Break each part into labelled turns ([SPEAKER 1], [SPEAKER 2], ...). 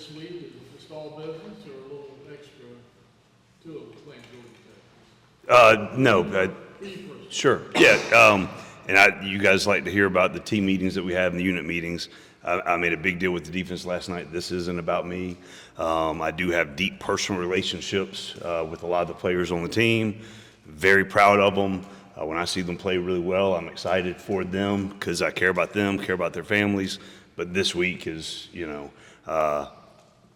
[SPEAKER 1] this week? Is it just all business or a little extra to it playing Georgia Tech?
[SPEAKER 2] No, but sure. Yeah. You guys like to hear about the team meetings that we have and the unit meetings. I made a big deal with the defense last night. This isn't about me. I do have deep personal relationships with a lot of the players on the team. Very proud of them. When I see them play really well, I'm excited for them because I care about them, care about their families. But this week is,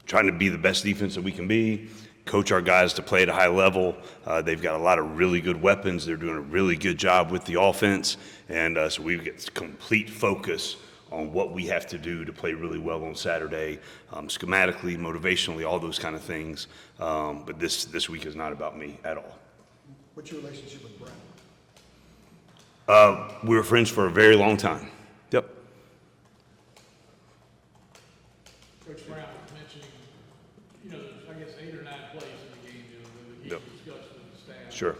[SPEAKER 2] trying to be the best defense that we can be, coach our guys to play at a high level. They've got a lot of really good weapons. They're doing a really good job with the offense. And so we get complete focus on what we have to do to play really well on Saturday, schematically, motivationally, all those kind of things. But this week is not about me at all.
[SPEAKER 3] What's your relationship with Brent?
[SPEAKER 2] We were friends for a very long time. Yep.
[SPEAKER 1] Coach Brown mentioning, there's, I guess, 8 or 9 plays in the game that he discussed with the staff.
[SPEAKER 2] Sure.
[SPEAKER 1] Is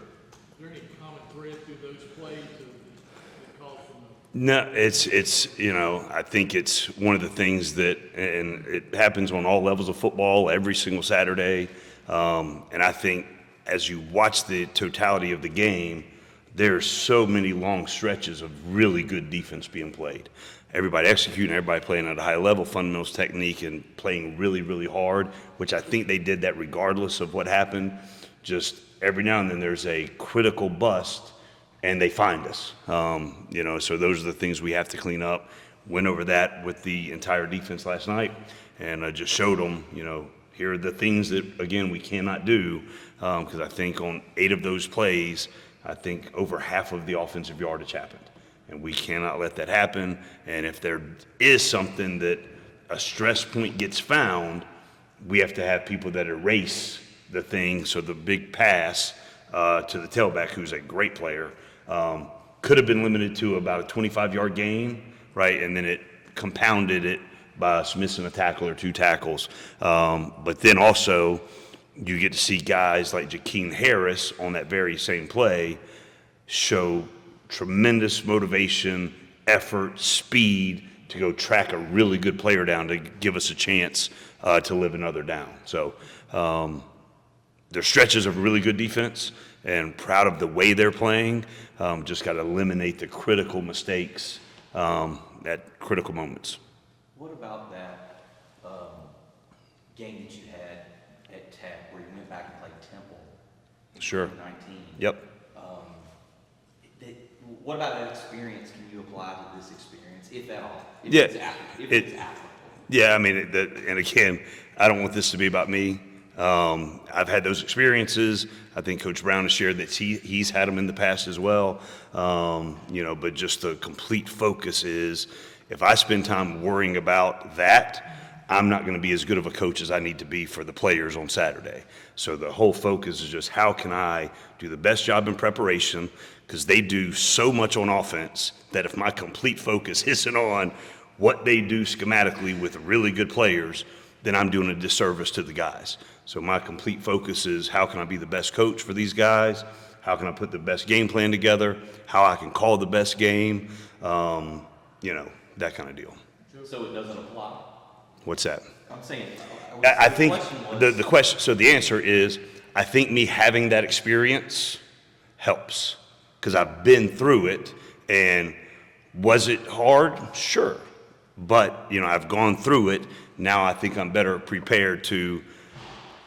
[SPEAKER 1] there any common thread through those plays that call from the...
[SPEAKER 2] No, it's I think it's one of the things that, and it happens on all levels of football every single Saturday. And I think as you watch the totality of the game, there's so many long stretches of really good defense being played. Everybody executing, everybody playing at a high level, fundamentals, technique, and playing really, really hard, which I think they did that regardless of what happened. Just every now and then there's a critical bust, and they find us. So those are the things we have to clean up. Went over that with the entire defense last night, and I just showed them, here are the things that, again, we cannot do, because I think on 8 of those plays, I think over half of the offensive yardage happened. And we cannot let that happen. And if there is something that a stress point gets found, we have to have people that erase the thing. So the big pass to the tailback, who's a great player, could have been limited to about a 25-yard gain, right? And then it compounded it by us missing a tackle or 2 tackles. But then also, you get to see guys like Jakeem Harris on that very same play show tremendous motivation, effort, speed to go track a really good player down to give us a chance to live another down. So there's stretches of really good defense, and proud of the way they're playing. Just got to eliminate the critical mistakes at critical moments.
[SPEAKER 4] What about that game that you had at Tech where you went back and played Temple?
[SPEAKER 2] Sure.
[SPEAKER 4] 2019.
[SPEAKER 2] Yep.
[SPEAKER 4] What about that experience can you apply to this experience, if at all? If
[SPEAKER 2] Yeah.
[SPEAKER 4] It's applicable.
[SPEAKER 2] Yeah, I mean, and again, I don't want this to be about me. I've had those experiences. I think Coach Brown has shared that he's had them in the past as well. But just the complete focus is, if I spend time worrying about that, I'm not going to be as good of a coach as I need to be for the players on Saturday. So the whole focus is just, how can I do the best job in preparation, because they do so much on offense that if my complete focus isn't on what they do schematically with really good players, then I'm doing a disservice to the guys. So my complete focus is, how can I be the best coach for these guys? How can I put the best game plan together? How I can call the best game? That kind of deal.
[SPEAKER 4] So it doesn't apply?
[SPEAKER 2] What's that?
[SPEAKER 4] I'm saying,
[SPEAKER 2] I think
[SPEAKER 4] was,
[SPEAKER 2] the question, so the answer is, I think me having that experience helps, because I've been through it. And was it hard? Sure. But, I've gone through it. Now I think I'm better prepared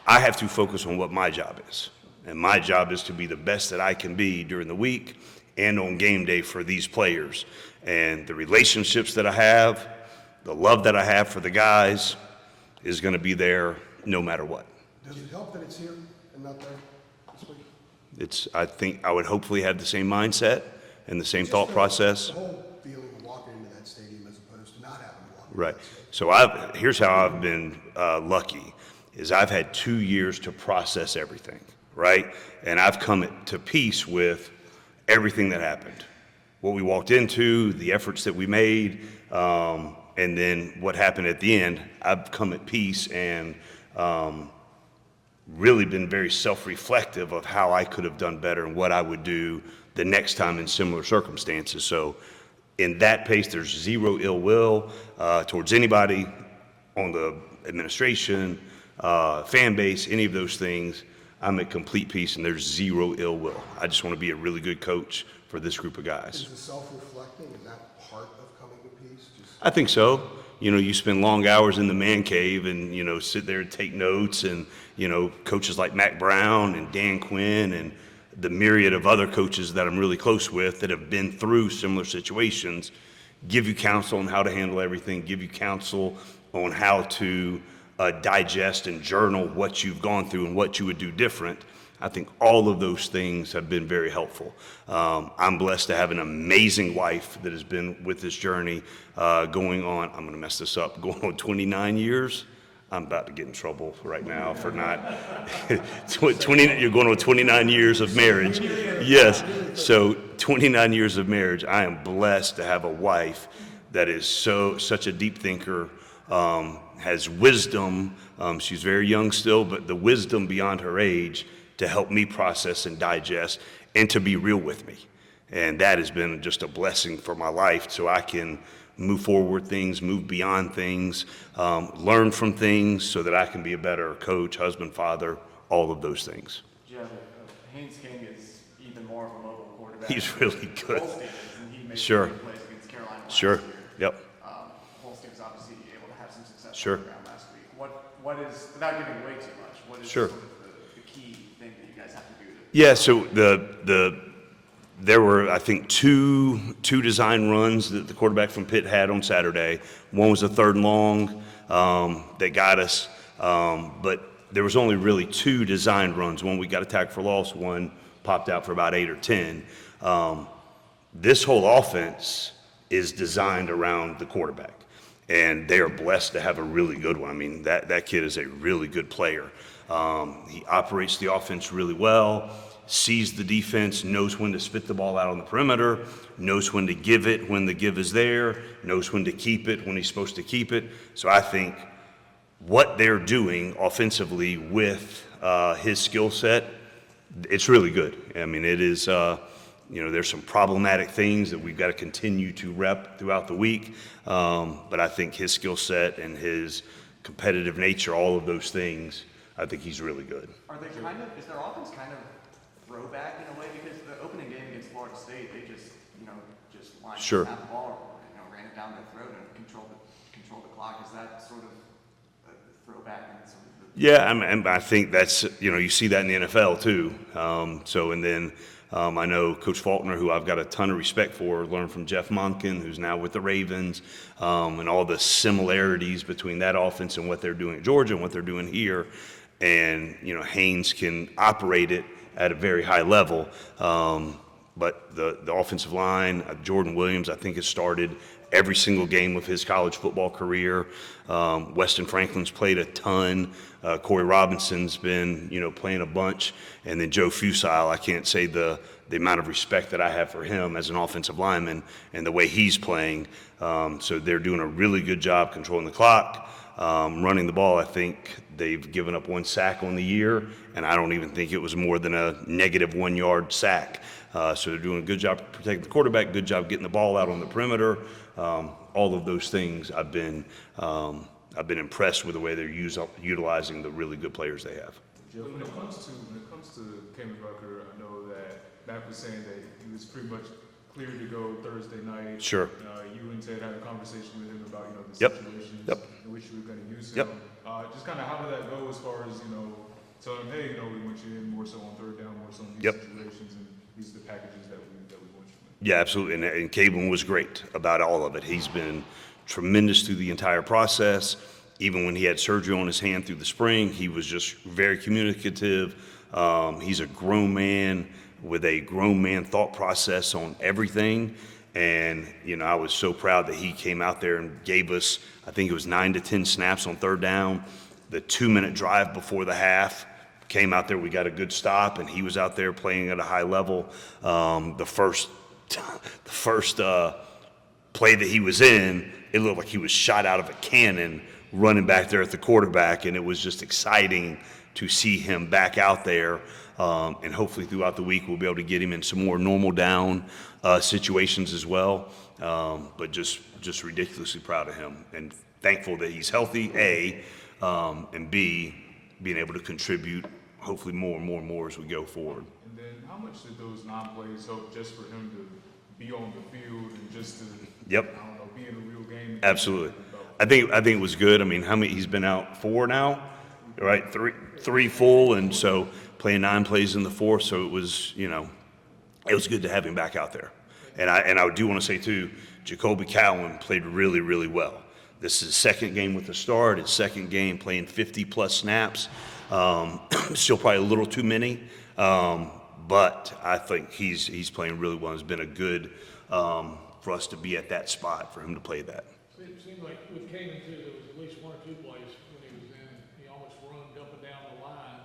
[SPEAKER 2] I have to focus on what my job is. And my job is to be the best that I can be during the week and on game day for these players. And the relationships that I have, the love that I have for the guys is going to be there no matter what.
[SPEAKER 3] Does it help that it's here and not there this week?
[SPEAKER 2] I think I would hopefully have the same mindset and the same
[SPEAKER 3] Just
[SPEAKER 2] thought process.
[SPEAKER 3] The whole feeling of walking into that stadium as opposed to not having to walk.
[SPEAKER 2] Right. So here's how I've been lucky, is I've had 2 years to process everything, right? And I've come to peace with everything that happened, what we walked into, the efforts that we made, and then what happened at the end. I've come at peace and really been very self-reflective of how I could have done better and what I would do the next time in similar circumstances. So in that pace, there's zero ill will towards anybody on the administration, fan base, any of those things, I'm at complete peace and there's zero ill will. I just want to be a really good coach for this group of guys.
[SPEAKER 3] Is the self-reflecting, is that part of coming to peace?
[SPEAKER 2] I think so. You spend long hours in the man cave and, sit there and take notes and, coaches like Mac Brown and Dan Quinn and the myriad of other coaches that I'm really close with that have been through similar situations give you counsel on how to handle everything, give you counsel on how to digest and journal what you've gone through and what you would do different. I think all of those things have been very helpful. I'm blessed to have an amazing wife that has been with this journey going on, I'm going to mess this up, going on 29 years. I'm about to get in trouble right now for not, 20, you're going on 29 years of marriage. Yes, so 29 years of marriage. I am blessed to have a wife that is such a deep thinker, has wisdom. She's very young still, but the wisdom beyond her age to help me process and digest and to be real with me. And that has been just a blessing for my life so I can move forward things, move beyond things, learn from things so that I can be a better coach, husband, father, all of those things.
[SPEAKER 5] Geoff, Haynes King is even more of a mobile quarterback.
[SPEAKER 2] He's really good.
[SPEAKER 5] Holston is, and he made
[SPEAKER 2] Sure.
[SPEAKER 5] some plays against Carolina last
[SPEAKER 2] Sure,
[SPEAKER 5] year.
[SPEAKER 2] yep,
[SPEAKER 5] Holston's obviously able to have some success
[SPEAKER 2] Sure.
[SPEAKER 5] on the ground last week. What is, without giving away too much, what is
[SPEAKER 2] Sure.
[SPEAKER 5] sort of the key thing that you guys have to do to?
[SPEAKER 2] Yeah, so there were, I think, two design runs that the quarterback from Pitt had on Saturday. One was a 3rd and long that got us, but there was only really 2 designed runs. One we got a tackle for loss, one popped out for about 8 or 10. This whole offense is designed around the quarterback, and they are blessed to have a really good one. I mean, that kid is a really good player. He operates the offense really well, sees the defense, knows when to spit the ball out on the perimeter, knows when to give it when the give is there, knows when to keep it when he's supposed to keep it. So I think what they're doing offensively with his skill set, it's really good. I mean, it is, there's some problematic things that we've got to continue to rep throughout the week. But I think his skill set and his competitive nature, all of those things, I think he's really good.
[SPEAKER 5] Are they is their offense kind of throwback in a way? Because the opening game against Florida State, they just lined
[SPEAKER 2] Sure.
[SPEAKER 5] up the ball, ran it down their throat and controlled the clock. Is that sort of a throwback in sort of the...
[SPEAKER 2] Yeah, I think that's, you see that in the NFL too. I know Coach Faulkner, who I've got a ton of respect for, learned from Jeff Monken, who's now with the Ravens, and all the similarities between that offense and what they're doing at Georgia and what they're doing here. And, Haynes can operate it at a very high level. But the offensive line, Jordan Williams, I think has started every single game of his college football career. Weston Franklin's played a ton. Corey Robinson's been, playing a bunch. And then Joe Fusile, I can't say the amount of respect that I have for him as an offensive lineman and the way he's playing. So they're doing a really good job controlling the clock, running the ball. I think they've given up 1 sack on the year, and I don't even think it was more than a negative 1 yard sack. So they're doing a good job protecting the quarterback, good job getting the ball out on the perimeter. All of those things I've been impressed with the way they're utilizing the really good players they have.
[SPEAKER 6] Geoff, when it comes to Cameron Rucker, I know that Mac was saying that he was pretty much clear to go Thursday night.
[SPEAKER 2] Sure.
[SPEAKER 6] You and Ted had a conversation with him about the
[SPEAKER 2] Yep.
[SPEAKER 6] situations
[SPEAKER 2] Yep.
[SPEAKER 6] in which you were going to use
[SPEAKER 2] Yep.
[SPEAKER 6] him. Just kind of how did that go as far as telling him, hey, we want you in more so on 3rd down, more so in these
[SPEAKER 2] Yep.
[SPEAKER 6] situations, and these are the packages that we want you in.
[SPEAKER 2] Yeah, absolutely. And Cable was great about all of it. He's been tremendous through the entire process. Even when he had surgery on his hand through the spring, he was just very communicative. He's a grown man with a grown man thought process on everything. And, I was so proud that he came out there and gave us, I think it was 9 to 10 snaps on 3rd down. The 2-minute drive before the half, came out there, we got a good stop, and he was out there playing at a high level. The first play that he was in, it looked like he was shot out of a cannon running back there at the quarterback, and it was just exciting to see him back out there. And hopefully throughout the week we'll be able to get him in some more normal down situations as well. But just ridiculously proud of him and thankful that he's healthy, A, and B, being able to contribute hopefully more and more and more as we go forward.
[SPEAKER 6] And then how much did those non-plays help just for him to be on the field and just to,
[SPEAKER 2] Yep.
[SPEAKER 6] I don't know, be in a real game?
[SPEAKER 2] Absolutely. I think it was good. I mean, how many, he's been out 4 now, right? Three full, and so playing 9 plays in the 4th, so it was, it was good to have him back out there. And I do want to say too, Jacoby Cowan played really, really well. This is his second game with the start, his second game playing 50-plus snaps. Still probably a little too many, but I think he's playing really well. It's been a good for us to be at that spot for him to play that.
[SPEAKER 1] It seemed like with Kanan too, there was at least 1 or 2 plays when he was in, he almost run up and down the line,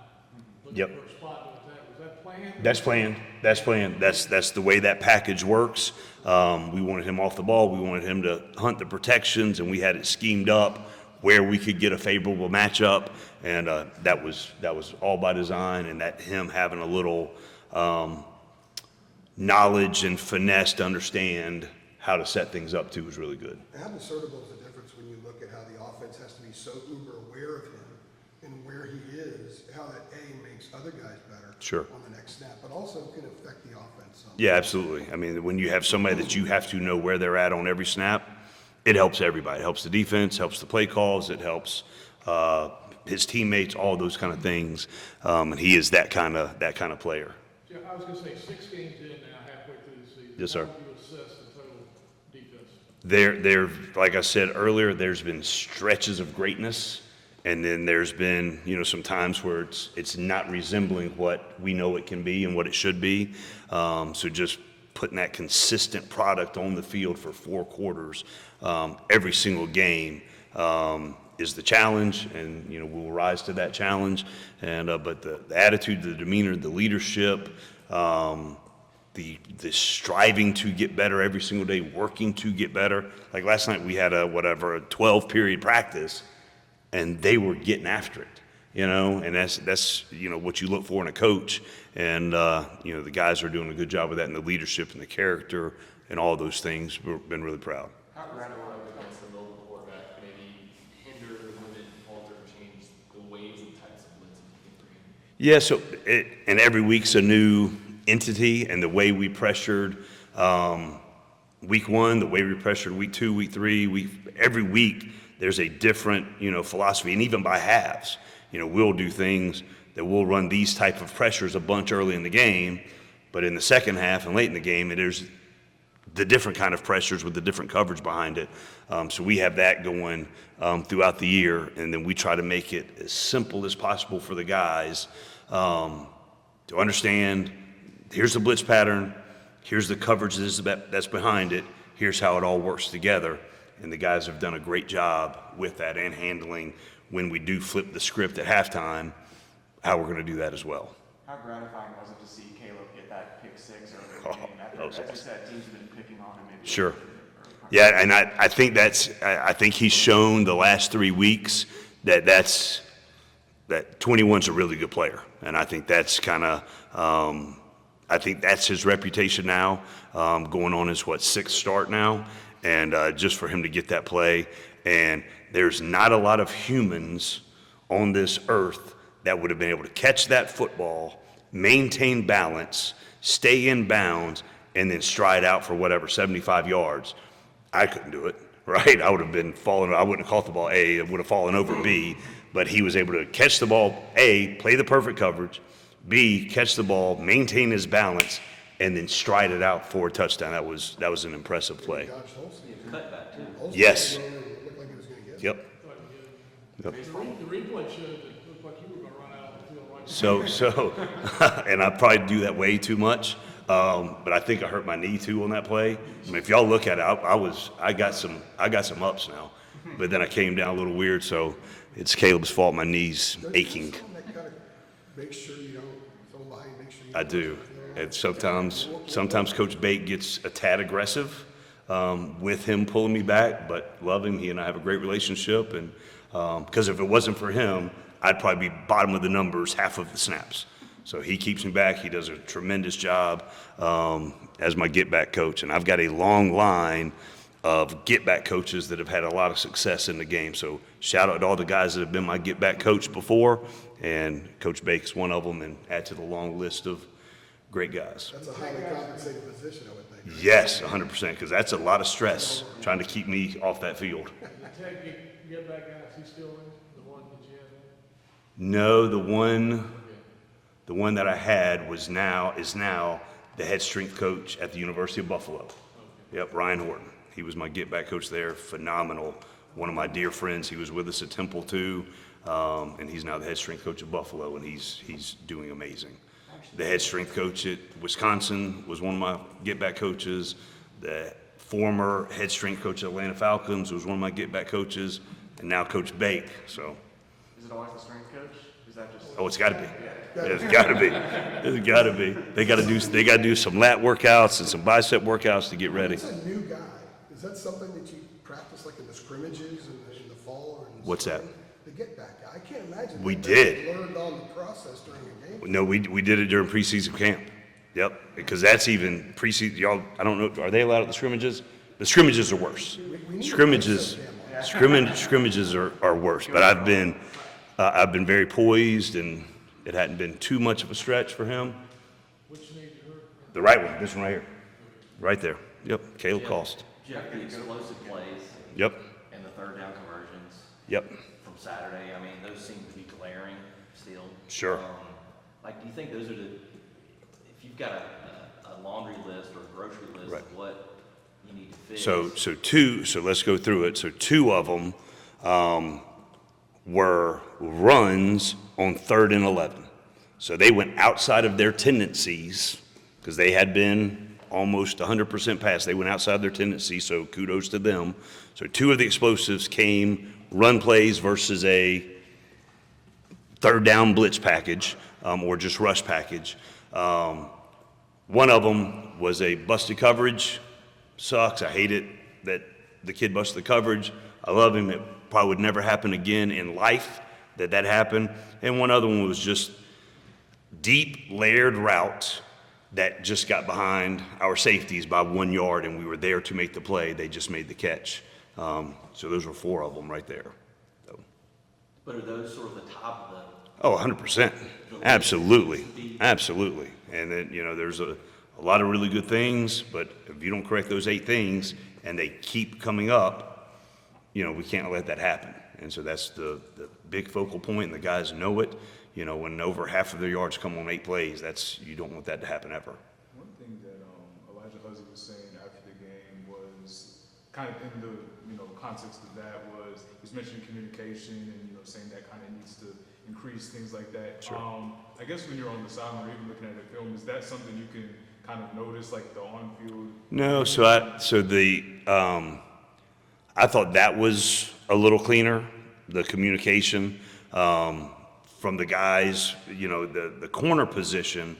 [SPEAKER 1] looking
[SPEAKER 2] Yep.
[SPEAKER 1] for a spot. Was that planned?
[SPEAKER 2] That's planned. That's planned. That's the way that package works. We wanted him off the ball. We wanted him to hunt the protections, and we had it schemed up where we could get a favorable matchup, and that was all by design. And that him having a little knowledge and finesse to understand how to set things up too was really good.
[SPEAKER 3] How discernible is the difference when you look at how the offense has to be so uber aware of him and where he is, how that makes other guys better
[SPEAKER 2] Sure.
[SPEAKER 3] on the next snap, but also can affect the offense some.
[SPEAKER 2] Yeah, absolutely. I mean, when you have somebody that you have to know where they're at on every snap, it helps everybody. It helps the defense, helps the play calls, it helps his teammates, all those kind of things. And he is that kind of player.
[SPEAKER 1] Jeff, I was gonna say 6 games in now, halfway through the season.
[SPEAKER 2] Yes, sir.
[SPEAKER 1] How would you assess the total defense?
[SPEAKER 2] There, like I said earlier, there's been stretches of greatness, and then there's been, some times where it's not resembling what we know it can be and what it should be. So just putting that consistent product on the field for 4 quarters, every single game, is the challenge, and we'll rise to that challenge. And but the attitude, the demeanor, the leadership, the striving to get better every single day, working to get better. Like last night, we had a 12-period practice, and they were getting after it. And that's what you look for in a coach, and the guys are doing a good job of that, and the leadership and the character and all those things. We've been really proud.
[SPEAKER 5] How gratifying
[SPEAKER 7] Against the mobile quarterback, maybe hinder, limit, alter, change the ways and types of blitzing you can bring in?
[SPEAKER 2] Yeah, so and every week's a new entity, and the way we pressured week 1, the way we pressured week 2, week 3, every week there's a different philosophy, and even by halves, we'll do things that we'll run these type of pressures a bunch early in the game, but in the second half and late in the game, there's the different kind of pressures with the different coverage behind it. So we have that going throughout the year, and then we try to make it as simple as possible for the guys to understand, here's the blitz pattern, here's the coverage that's behind it, here's how it all works together. And the guys have done a great job with that and handling when we do flip the script at halftime, how we're going to do that as well.
[SPEAKER 5] How gratifying was it to see Caleb get that pick 6 early in the game?
[SPEAKER 2] that was
[SPEAKER 5] As you
[SPEAKER 2] awesome.
[SPEAKER 5] said, teams have been picking on him maybe.
[SPEAKER 2] Sure. Yeah, and I think I think he's shown the last 3 weeks that 21's a really good player, and I think that's kind of I think that's his reputation now, going on his 6th start now, and just for him to get that play, and there's not a lot of humans on this earth that would have been able to catch that football, maintain balance, stay in bounds, and then stride out for 75 yards. I couldn't do it, right? I would have been falling. I wouldn't have caught the ball A. It would have fallen over B. But he was able to catch the ball, A, play the perfect coverage, B, catch the ball, maintain his balance, and then stride it out for a touchdown. That was an impressive play.
[SPEAKER 3] Gosh, Holstein,
[SPEAKER 4] Cutback too.
[SPEAKER 3] Holstein
[SPEAKER 2] Yes.
[SPEAKER 3] looked like he was going to get it.
[SPEAKER 2] Yep.
[SPEAKER 1] The replay showed that it looked like you were gonna run out of the field right
[SPEAKER 2] So, and I probably do that way too much. But I think I hurt my knee too on that play. I mean, if y'all look at it, I got some ups now, but then I came down a little weird. So it's Caleb's fault. My knee's
[SPEAKER 3] Don't you
[SPEAKER 2] aching.
[SPEAKER 3] just want that kind of make sure you don't fall behind, make sure you
[SPEAKER 2] I
[SPEAKER 3] don't
[SPEAKER 2] do. And sometimes Coach Bate gets a tad aggressive with him pulling me back, but love him. He and I have a great relationship, and because if it wasn't for him, I'd probably be bottom of the numbers half of the snaps. So he keeps me back. He does a tremendous job as my get-back coach. And I've got a long line of get-back coaches that have had a lot of success in the game. So shout out to all the guys that have been my get-back coach before, and Coach Bake's one of them, and add to the long list of great guys.
[SPEAKER 3] That's a highly compensated position, I would think.
[SPEAKER 2] Yes, 100%, because that's a lot of stress trying to keep me off that field.
[SPEAKER 1] The Tech get back guy, is he still in, the one that you have?
[SPEAKER 2] No, the one that I had is now the head strength coach at the University of Buffalo. Yep, Ryan Horton. He was my get-back coach there, phenomenal. One of my dear friends. He was with us at Temple too, and he's now the head strength coach at Buffalo, and he's doing amazing. The head strength coach at Wisconsin was one of my get-back coaches. The former head strength coach at Atlanta Falcons was one of my get-back coaches, and now Coach Bake. So,
[SPEAKER 5] Is it always the strength coach? Is that just?
[SPEAKER 2] oh, it's got to be. It's got to be. It's got to be. They got to do some lat workouts and some bicep workouts to get ready.
[SPEAKER 3] It's a new guy. Is that something that you practice like in the scrimmages in the fall or in the
[SPEAKER 2] What's that?
[SPEAKER 3] spring? The get back guy. I can't imagine.
[SPEAKER 2] We
[SPEAKER 3] that
[SPEAKER 2] did.
[SPEAKER 3] they learned on the process during a game.
[SPEAKER 2] No, we did it during preseason camp. Yep, because that's even preseason. Y'all, I don't know. Are they allowed at the scrimmages? The scrimmages are worse.
[SPEAKER 3] We need to
[SPEAKER 2] Scrimmages,
[SPEAKER 3] place them,
[SPEAKER 2] scrimmages are worse. But I've been very poised, and it hadn't been too much of a stretch for him.
[SPEAKER 1] Which knee you hurt?
[SPEAKER 2] The right one, this one right here, right there. Yep, Caleb Cost.
[SPEAKER 4] Jeff, the explosive plays
[SPEAKER 2] Yep,
[SPEAKER 4] and the third down conversions
[SPEAKER 2] yep.
[SPEAKER 4] from Saturday, I mean, those seem to be glaring still.
[SPEAKER 2] Sure.
[SPEAKER 4] Like, do you think those are if you've got a laundry list or a grocery list
[SPEAKER 2] Right.
[SPEAKER 4] of what you need to fix?
[SPEAKER 2] So let's go through it. So two of them were runs on 3rd and 11. So they went outside of their tendencies because they had been almost 100% pass. They went outside their tendencies, so kudos to them. So two of the explosives came run plays versus a 3rd down blitz package or just rush package. One of them was a busted coverage. Sucks. I hate it that the kid busted the coverage. I love him. It probably would never happen again in life that happened. And one other one was just deep layered route that just got behind our safeties by 1 yard, and we were there to make the play. They just made the catch. So those were 4 of them right there. So.
[SPEAKER 4] But are those sort of the top of the?
[SPEAKER 2] Oh, 100%. Absolutely. Absolutely. And then, there's a lot of really good things, but if you don't correct those 8 things and they keep coming up, we can't let that happen. And so that's the big focal point, and the guys know it. When over half of their yards come on 8 plays, you don't want that to happen ever.
[SPEAKER 6] One thing that Elijah Huzzy was saying after the game was kind of in the context of that was he was mentioning communication and saying that kind of needs to increase things like that.
[SPEAKER 2] Sure.
[SPEAKER 6] I guess when you're on the sideline or even looking at the film, is that something you can kind of notice, like the on-field?
[SPEAKER 2] No, I thought that was a little cleaner, the communication from the guys. The corner position,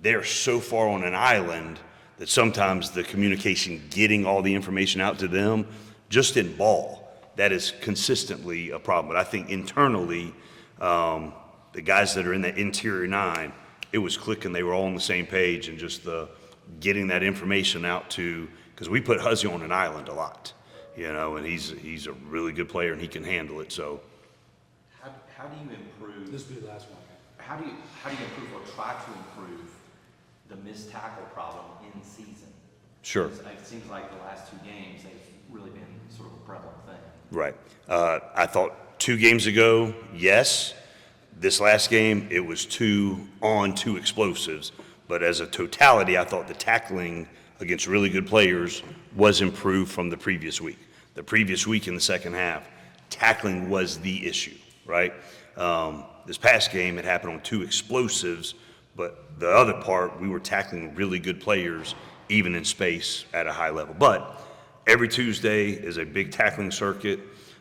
[SPEAKER 2] they're so far on an island that sometimes the communication, getting all the information out to them, just in ball, that is consistently a problem. But I think internally, the guys that are in the interior 9, it was clicking. They were all on the same page, and just getting that information out to, because we put Huzzy on an island a lot, and he's a really good player and he can handle it. So
[SPEAKER 4] How do you improve?
[SPEAKER 8] This will be the last one.
[SPEAKER 4] How do you improve or try to improve the missed tackle problem in season?
[SPEAKER 2] sure.
[SPEAKER 4] It seems like the last 2 games they've really been sort of a prevalent thing.
[SPEAKER 2] Right. I thought 2 games ago, yes. This last game, it was 2 explosives. But as a totality, I thought the tackling against really good players was improved from the previous week. The previous week in the second half, tackling was the issue, right? This past game, it happened on 2 explosives, but the other part, we were tackling really good players, even in space at a high level. But every Tuesday is a big tackling circuit.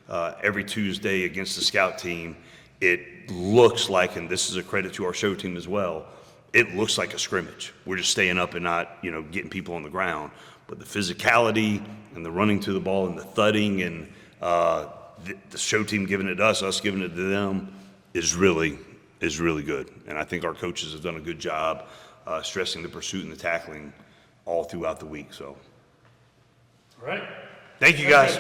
[SPEAKER 2] Every Tuesday against the scout team, it looks like, and this is a credit to our show team as well, it looks like a scrimmage. We're just staying up and not, getting people on the ground. But the physicality and the running to the ball and the thudding and the show team giving it to us giving it to them is really good. And I think our coaches have done a good job stressing the pursuit and the tackling all throughout the week. So.
[SPEAKER 1] All right.
[SPEAKER 2] Thank you, guys.